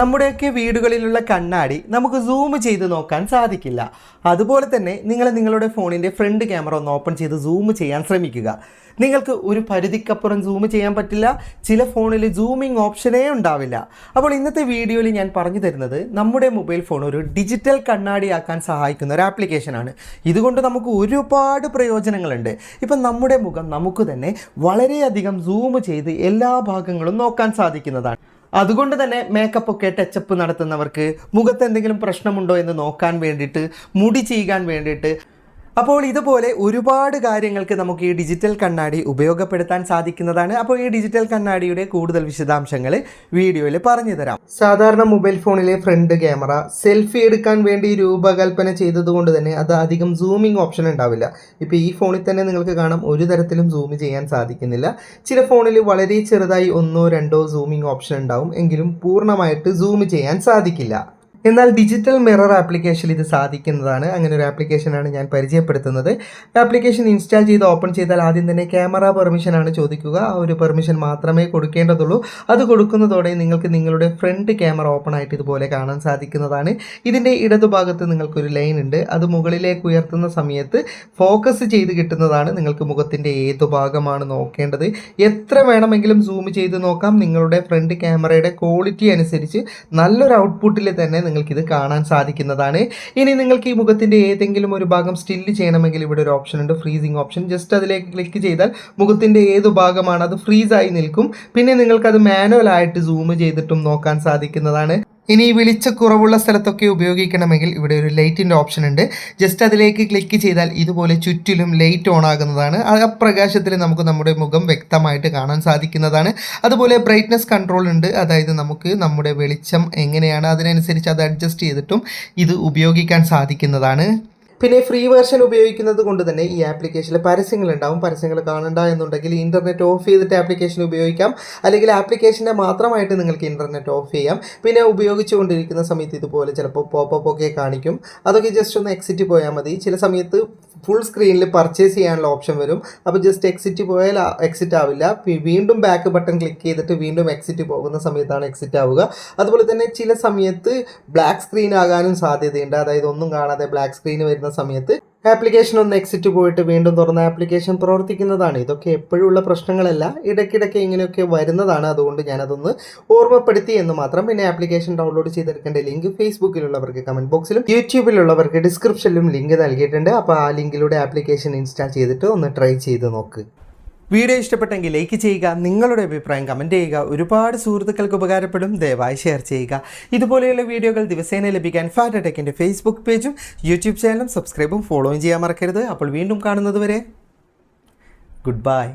നമ്മുടെയൊക്കെ വീടുകളിലുള്ള കണ്ണാടി നമുക്ക് സൂം ചെയ്ത് നോക്കാൻ സാധിക്കില്ല. അതുപോലെ തന്നെ നിങ്ങളുടെ ഫോണിൻ്റെ ഫ്രണ്ട് ക്യാമറ ഒന്ന് ഓപ്പൺ ചെയ്ത് സൂം ചെയ്യാൻ ശ്രമിക്കുക. നിങ്ങൾക്ക് ഒരു പരിധിക്കപ്പുറം സൂം ചെയ്യാൻ പറ്റില്ല. ചില ഫോണിൽ സൂമിംഗ് ഓപ്ഷനേ ഉണ്ടാവില്ല. അപ്പോൾ ഇന്നത്തെ വീഡിയോയിൽ ഞാൻ പറഞ്ഞു തരുന്നത് നമ്മുടെ മൊബൈൽ ഫോൺ ഒരു ഡിജിറ്റൽ കണ്ണാടിയാക്കാൻ സഹായിക്കുന്ന ഒരു ആപ്ലിക്കേഷനാണ്. ഇതുകൊണ്ട് നമുക്ക് ഒരുപാട് പ്രയോജനങ്ങളുണ്ട്. ഇപ്പം നമ്മുടെ മുഖം നമുക്ക് തന്നെ വളരെയധികം സൂം ചെയ്ത് എല്ലാ ഭാഗങ്ങളും നോക്കാൻ സാധിക്കുന്നതാണ്. അതുകൊണ്ട് തന്നെ മേക്കപ്പൊക്കെ ടച്ചപ്പ് നടത്തുന്നവർക്ക് മുഖത്ത് എന്തെങ്കിലും പ്രശ്നമുണ്ടോ എന്ന് നോക്കാൻ വേണ്ടിയിട്ട്, മുടി ചെയ്യാൻ വേണ്ടിയിട്ട്, അപ്പോൾ ഇതുപോലെ ഒരുപാട് കാര്യങ്ങൾക്ക് നമുക്ക് ഈ ഡിജിറ്റൽ കണ്ണാടി ഉപയോഗപ്പെടുത്താൻ സാധിക്കുന്നതാണ്. അപ്പോൾ ഈ ഡിജിറ്റൽ കണ്ണാടിയുടെ കൂടുതൽ വിശദാംശങ്ങൾ വീഡിയോയിൽ പറഞ്ഞു തരാം. സാധാരണ മൊബൈൽ ഫോണിലെ ഫ്രണ്ട് ക്യാമറ സെൽഫി എടുക്കാൻ വേണ്ടി രൂപകൽപ്പന ചെയ്തതുകൊണ്ട് തന്നെ അത് അധികം സൂമിംഗ് ഓപ്ഷൻ ഉണ്ടാവില്ല. ഇപ്പോൾ ഈ ഫോണിൽ തന്നെ നിങ്ങൾക്ക് കാണാം, ഒരു തരത്തിലും സൂം ചെയ്യാൻ സാധിക്കുന്നില്ല. ചില ഫോണിൽ വളരെ ചെറുതായി 1-2 സൂമിംഗ് ഓപ്ഷൻ ഉണ്ടാവും, എങ്കിലും പൂർണ്ണമായിട്ട് സൂം ചെയ്യാൻ സാധിക്കില്ല. എന്നാൽ ഡിജിറ്റൽ മിറർ ആപ്ലിക്കേഷനിൽ ഇത് സാധിക്കുന്നതാണ്. അങ്ങനെ ഒരു ആപ്ലിക്കേഷനാണ് ഞാൻ പരിചയപ്പെടുത്തുന്നത്. ആപ്ലിക്കേഷൻ ഇൻസ്റ്റാൾ ചെയ്ത് ഓപ്പൺ ചെയ്താൽ ആദ്യം തന്നെ ക്യാമറ പെർമിഷനാണ് ചോദിക്കുക. ആ ഒരു പെർമിഷൻ മാത്രമേ കൊടുക്കേണ്ടതുള്ളൂ. അത് കൊടുക്കുന്നതോടെ നിങ്ങൾക്ക് നിങ്ങളുടെ ഫ്രണ്ട് ക്യാമറ ഓപ്പൺ ആയിട്ട് ഇതുപോലെ കാണാൻ സാധിക്കുന്നതാണ്. ഇതിൻ്റെ ഇടതുഭാഗത്ത് നിങ്ങൾക്കൊരു ലൈൻ ഉണ്ട്. അത് മുകളിലേക്ക് ഉയർത്തുന്ന സമയത്ത് ഫോക്കസ് ചെയ്ത് കിട്ടുന്നതാണ്. നിങ്ങൾക്ക് മുഖത്തിൻ്റെ ഏതു ഭാഗമാണ് നോക്കേണ്ടത് എത്ര വേണമെങ്കിലും സൂം ചെയ്ത് നോക്കാം. നിങ്ങളുടെ ഫ്രണ്ട് ക്യാമറയുടെ ക്വാളിറ്റി അനുസരിച്ച് നല്ലൊരു ഔട്ട്പുട്ടിൽ തന്നെ നിങ്ങൾക്കിത് കാണാൻ സാധിക്കുന്നതാണ്. ഇനി നിങ്ങൾക്ക് ഈ മുഖത്തിൻ്റെ ഏതെങ്കിലും ഒരു ഭാഗം സ്റ്റില്ല് ചെയ്യണമെങ്കിൽ ഇവിടെ ഒരു ഓപ്ഷൻ ഉണ്ട്, ഫ്രീസിങ് ഓപ്ഷൻ. ജസ്റ്റ് അതിലേക്ക് ക്ലിക്ക് ചെയ്താൽ മുഖത്തിൻ്റെ ഏതു ഭാഗമാണ് അത് ഫ്രീസായി നിൽക്കും. പിന്നെ നിങ്ങൾക്കത് മാനുവലായിട്ട് സൂം ചെയ്തിട്ടും നോക്കാൻ സാധിക്കുന്നതാണ്. ഇനി വെളിച്ചക്കുറവുള്ള സ്ഥലത്തൊക്കെ ഉപയോഗിക്കണമെങ്കിൽ ഇവിടെ ഒരു ലൈറ്റിൻ്റെ ഓപ്ഷൻ ഉണ്ട്. ജസ്റ്റ് അതിലേക്ക് ക്ലിക്ക് ചെയ്താൽ ഇതുപോലെ ചുറ്റിലും ലൈറ്റ് ഓൺ ആകുന്നതാണ്. ആ പ്രകാശത്തിൽ നമുക്ക് നമ്മുടെ മുഖം വ്യക്തമായിട്ട് കാണാൻ സാധിക്കുന്നതാണ്. അതുപോലെ ബ്രൈറ്റ്നസ് കൺട്രോൾ ഉണ്ട്. അതായത് നമുക്ക് നമ്മുടെ വെളിച്ചം എങ്ങനെയാണ് അതിനനുസരിച്ച് അത് അഡ്ജസ്റ്റ് ചെയ്തിട്ടും ഇത് ഉപയോഗിക്കാൻ സാധിക്കുന്നതാണ്. പിന്നെ ഫ്രീ വേർഷൻ ഉപയോഗിക്കുന്നത് കൊണ്ട് തന്നെ ഈ ആപ്ലിക്കേഷനിൽ പരസ്യങ്ങളുണ്ടാവും. പരസ്യങ്ങൾ കാണണ്ട എന്നുണ്ടെങ്കിൽ ഇൻ്റർനെറ്റ് ഓഫ് ചെയ്തിട്ട് ആപ്ലിക്കേഷൻ ഉപയോഗിക്കാം. അല്ലെങ്കിൽ ആപ്ലിക്കേഷനെ മാത്രമായിട്ട് നിങ്ങൾക്ക് ഇൻ്റർനെറ്റ് ഓഫ് ചെയ്യാം. പിന്നെ ഉപയോഗിച്ചു കൊണ്ടിരിക്കുന്ന സമയത്ത് ഇതുപോലെ ചിലപ്പോൾ പോപ്പപ്പ് ഒക്കെ കാണിക്കും. അതൊക്കെ ജസ്റ്റ് ഒന്ന് എക്സിറ്റ് പോയാൽ മതി. ചില സമയത്ത് ഫുൾ സ്ക്രീനിൽ പർച്ചേസ് ചെയ്യാനുള്ള ഓപ്ഷൻ വരും. അപ്പോൾ ജസ്റ്റ് എക്സിറ്റ് പോയാൽ എക്സിറ്റ് ആവില്ല. വീണ്ടും ബാക്ക് ബട്ടൺ ക്ലിക്ക് ചെയ്തിട്ട് വീണ്ടും എക്സിറ്റ് പോകുന്ന സമയത്താണ് എക്സിറ്റ് ആവുക. അതുപോലെ തന്നെ ചില സമയത്ത് ബ്ലാക്ക് സ്ക്രീൻ ആകാനും സാധ്യതയുണ്ട്. അതായത് ഒന്നും കാണാതെ ബ്ലാക്ക് സ്ക്രീൻ വരുന്ന സമയത്ത് ആപ്ലിക്കേഷൻ ഒന്ന് എക്സിറ്റ് പോയിട്ട് വീണ്ടും തുറന്ന ആപ്ലിക്കേഷൻ പ്രവർത്തിക്കുന്നതാണ്. ഇതൊക്കെ എപ്പോഴുള്ള പ്രശ്നങ്ങളല്ല, ഇടയ്ക്കിടയ്ക്ക് ഇങ്ങനെയൊക്കെ വരുന്നതാണ്. അതുകൊണ്ട് ഞാനതൊന്ന് ഓർമ്മപ്പെടുത്തി എന്ന് മാത്രം. പിന്നെ ആപ്ലിക്കേഷൻ ഡൗൺലോഡ് ചെയ്തെടുക്കേണ്ട ലിങ്ക് ഫേസ്ബുക്കിലുള്ളവർക്ക് കമൻറ്റ് ബോക്സിലും യൂട്യൂബിലുള്ളവർക്ക് ഡിസ്ക്രിപ്ഷനിലും ലിങ്ക് നൽകിയിട്ടുണ്ട്. അപ്പോൾ ആ ലിങ്കിലൂടെ ആപ്ലിക്കേഷൻ ഇൻസ്റ്റാൾ ചെയ്തിട്ട് ഒന്ന് ട്രൈ ചെയ്ത് നോക്ക്. വീഡിയോ ഇഷ്ടപ്പെട്ടെങ്കിൽ ലൈക്ക് ചെയ്യുക, നിങ്ങളുടെ അഭിപ്രായം കമൻറ്റ് ചെയ്യുക. ഒരുപാട് സുഹൃത്തുക്കൾക്ക് ഉപകാരപ്പെടും. ദയവായി ഷെയർ ചെയ്യുക. ഇതുപോലെയുള്ള വീഡിയോകൾ ദിവസേന ലഭിക്കാൻ ഫാറ്റ് ടെക്കിൻ്റെ ഫേസ്ബുക്ക് പേജും യൂട്യൂബ് ചാനലും സബ്സ്ക്രൈബും ഫോളോയും ചെയ്യാൻ മറക്കരുത്. അപ്പോൾ വീണ്ടും കാണുന്നത് വരെ ഗുഡ് ബൈ.